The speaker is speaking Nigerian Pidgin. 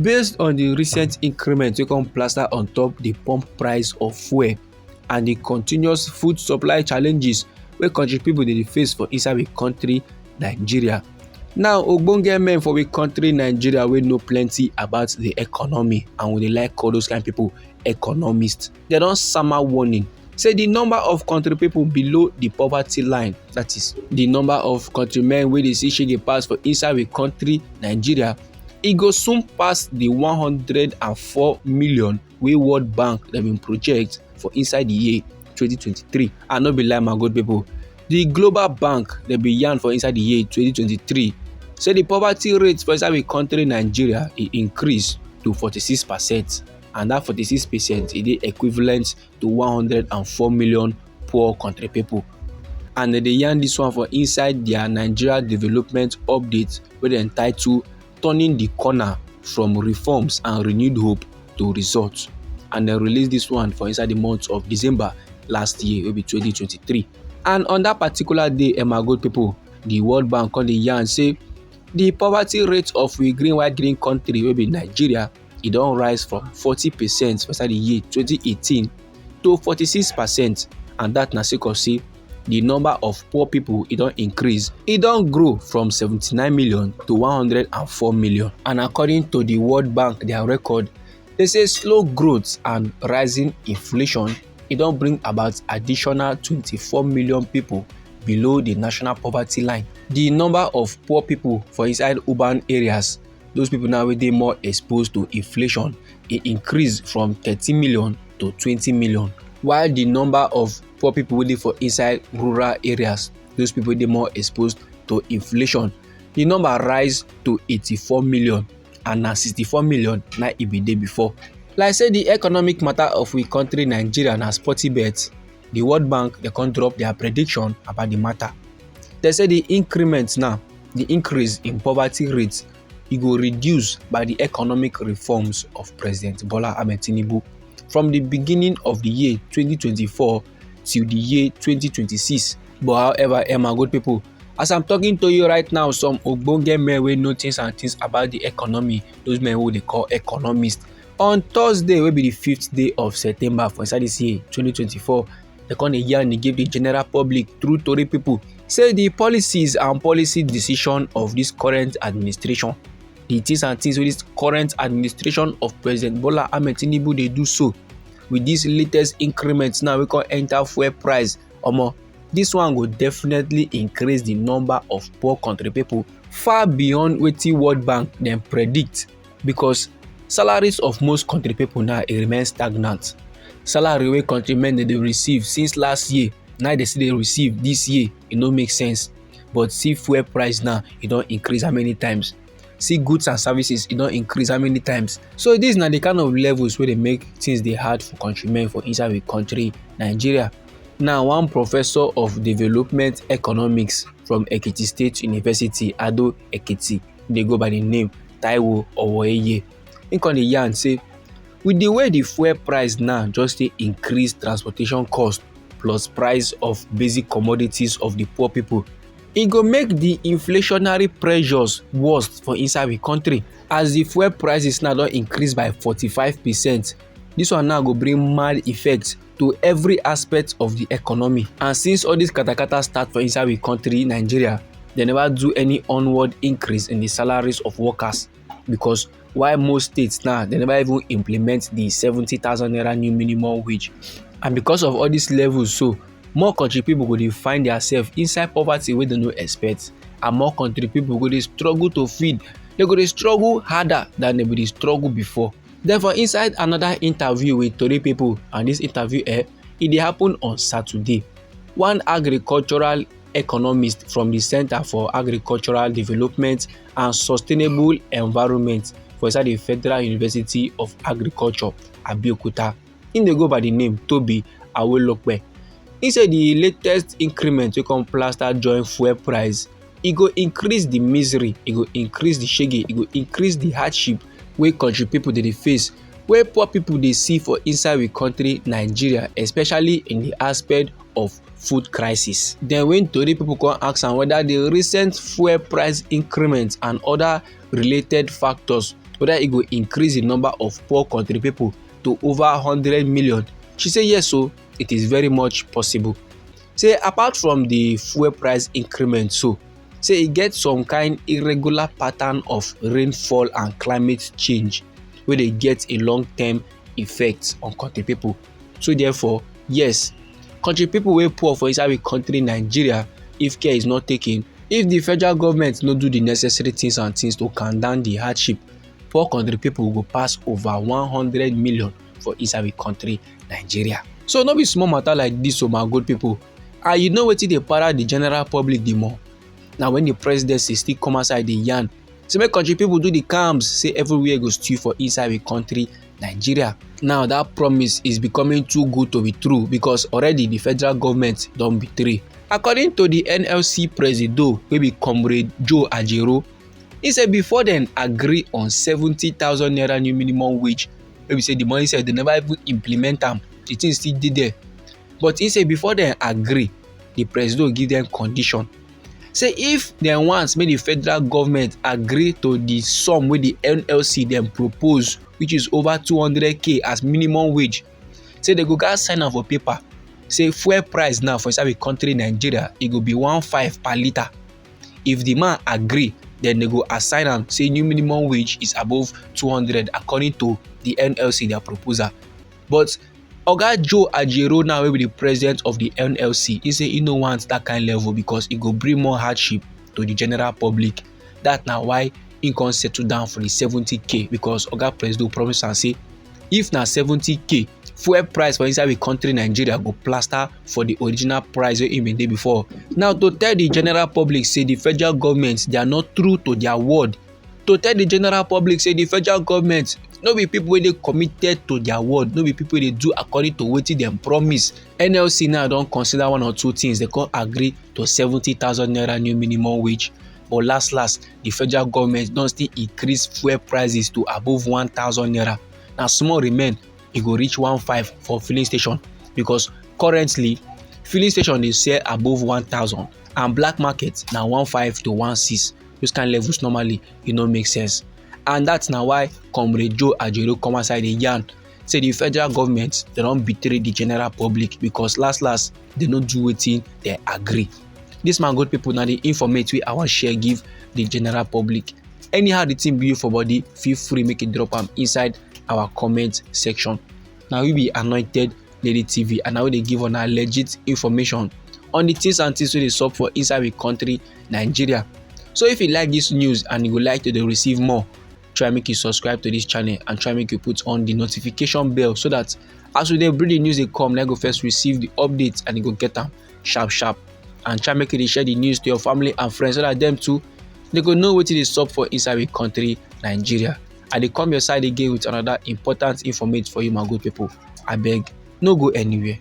Based on the recent increment wey come plaster on top the pump price of fuel and the continuous food supply challenges wey country pipo dey face for inside we country Nigeria. Now ogbonge men for we country Nigeria wey know plenty about the economy and we dey like call those kind pipo economists, dem don sama warning say the number of country pipo below the poverty line, that is the number of countrymen wey dey see shege pass for inside we country Nigeria, e go soon pass the 104 million wey World Bank dem bin project for inside the year 2023. And no be lie my good pipo, the Global Bank dem bin yarn for inside the year 2023 say the poverty rate for inside we country Nigeria e increase to 46%, and that 46% e dey equivalent to 104 million poor country pipo. And dem dey yarn this one for inside their Nigeria Development Update wey dem title Turning the Corner from Reforms and Renewed Hope to Results, and dem release this one for inside the month of December last year wey be 2023. And on that particular day, my good pipo, the World Bank come dey yarn say the poverty rate of we green white green country wey be Nigeria, e don rise from 40% for inside the year 2018 to 46%, and that na sake of say the number of poor pipo e don increase, e don grow from 79 million to 104 million. And according to the World Bank their record, they say slow growth and rising inflation e don bring about additional 24 million pipo below the national poverty line. The number of poor pipo for inside urban areas, those pipo now wey dey more exposed to inflation, e increase from 30 million to 20 million, while the number of poor pipo wey dey for inside rural areas, those pipo wey dey more exposed to inflation, the number rise to 84 million, and na 64 million na e bin dey before. Like say the economic matter of we country Nigeria na sporty bet, the World Bank dey come drop their prediction about the matter. They say the increment now, the increase in poverty rate, e go reduce by the economic reforms of President Bola Ahmed Tinubu from the beginning of the year 2024 till the year 2026. But however, my good people, as I'm talking to you right now, some ogbonge men wey know things and things about the economy, those men who they call economists, on Thursday wey be the 5th day of September for inside this year 2024, they come dey yarn dey give the general public through tori people say the policies and policy decision of this current administration, the things and things wey this current administration of President Bola Ahmed Tinubu dey do so with this latest increment now we come enter fuel price, this one go definitely increase the number of poor country people far beyond wetin World Bank dem predict, because salaries of most country people now e remain stagnant. Salary wey countrymen dey receive since last year, now they still dey receive this year, e no make sense. But see fuel price now, e don increase how many times? See goods and services, e don increase how many times? So this na the kind of levels wey dey make things dey hard for countrymen for inside we country Nigeria. Now one professor of development economics from Ekiti State University, Ado Ekiti, dey go by the name Taiwo Owoeye, he come dey yarn say with the way the fuel price now just dey increase transportation cost plus price of basic commodities of the poor people, e go make the inflationary pressures worse for inside we country. As the fuel prices now don increase by 45%, this one now go bring mad effect to every aspect of the economy. And since all this katakata start for inside we country Nigeria, they never do any onward increase in the salaries of workers, because while most states now they never even implement the 70,000 naira new minimum wage. And because of all these levels, so more country people go dey find themselves inside poverty wey they no expect, and more country people go dey struggle to feed. They go dey struggle harder than they dey struggle before. Therefore, inside another interview with tori people, and this interview it dey happen on Saturday, one agricultural economist from the Center for Agricultural Development and Sustainable Environment for inside the Federal University of Agriculture, Abeokuta, he dey go by the name Toby Awolokpe. He said the latest increment wey come plaster join fuel price, e go increase the misery, e go increase the shege, e go increase the hardship wey country people dey face, wey poor people dey see for inside we country Nigeria, especially in the aspect of food crisis. Then when tori people come ask am whether the recent fuel price increment and other related factors whether e go increase the number of poor country people to over 100 million. She say yes, so it is very much possible. Say apart from the fuel price increment, so say e get some kind irregular pattern of rainfall and climate change wey dey get a long-term effect on country people. So therefore, yes, country people wey poor for inside we country Nigeria, if care is not taken, if the federal government no do the necessary things and things to calm down the hardship, poor country people go pass over 100 million for inside we country Nigeria. So no be small matter like this o my good people. And you know wetin dey para the general public the more? Na when the presidency still come outside dey yarn say make country people do the calms, say everywhere go stew for inside we country Nigeria. Now that promise is becoming too good to be true because already the federal government don betray. According to the NLC presido wey be Comrade Joe Ajero, he say before dem agree on 70,000 naira new minimum wage, wey be say the money sef dem never even implement am, the thing still dey there. But he say before dem agree, the presido give dem condition. Say if dem want make the federal government agree to the sum wey the NLC dem propose, which is over 200k as minimum wage, say dem go gats sign am for paper. Say fuel price now for inside the country Nigeria, e go be 15 per litre. If the man agree, then they go assign am say new minimum wage is above 200 according to the NLC their proposal. But Oga Joe Ajero now wey be the president of the NLC, he say he no want that kind level because e go bring more hardship to the general public. That na why he come settle down for the 70k because Oga Presido promise am say if na 70k, fuel price for inside the country Nigeria go plaster for the original price wey e been dey before. Now to tell the general public say the federal government they are not true to their word. To tell the general public say the federal government no be people wey dey committed to their word, no be people wey dey do according to wetin dem promise. NLC now don consider one or two things, they come agree to 70,000 naira new minimum wage. But last the federal government don still increase fuel prices to above 1,000 naira. Na small remain, e go reach 15 for filling station because currently filling station dey sell above 1,000 and black market na 15 to 16. Those kind levels normally e no make sense. And that's na why Comrade Joe Ajero come outside dey yarn say the federal government they don betray the general public because last they no do wetin they agree. This my good people na the informate wey I wan share give the general public. Anyhow the thing be you for body, feel free make it drop am inside our comment section. Now we be Anointed Lady TV and now they give on our legit information on the things and things wey dey sup for inside the country Nigeria. So if you like this news and you would like to receive more, try make you subscribe to this channel and try make you put on the notification bell so that as we dey bring the news they come, then go first receive the updates and you go get them sharp. And try make you share the news to your family and friends so that them too they go know what it is up for inside the country Nigeria. And they come your side again with another important information for you, my good people. I beg, no go anywhere.